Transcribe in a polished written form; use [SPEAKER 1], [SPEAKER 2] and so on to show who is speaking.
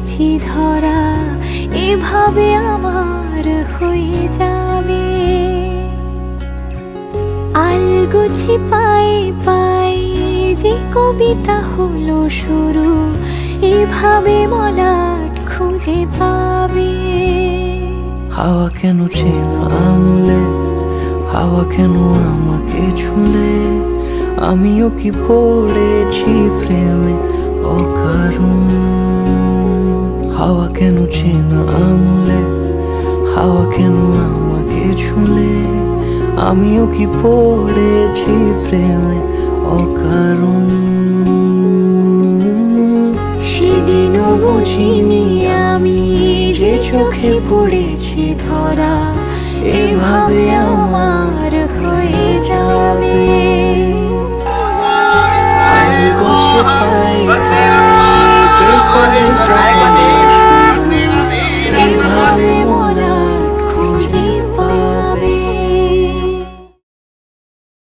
[SPEAKER 1] দিয়েছি ধরা, এভাবে আমার হয়ে যাবে। আলগোছি পায়ে পায়ে যে কবিতা হলো শুরু, এভাবে মলাট খুঁজে পাবে।
[SPEAKER 2] হাওয়া কেন চেনা আঙুলে, হাওয়া কেন আমাকে ছুলে, আমিও কি পড়েছি প্রেমে অকারণ। হাওয়া কেন চেনা আঙুলে, হাওয়া কেন আমাকে ছুলে, আমিও কি পড়েছি প্রেমে অকারণ।
[SPEAKER 1] সেদিনও বুঝিনি আমি যে চোখে পড়ে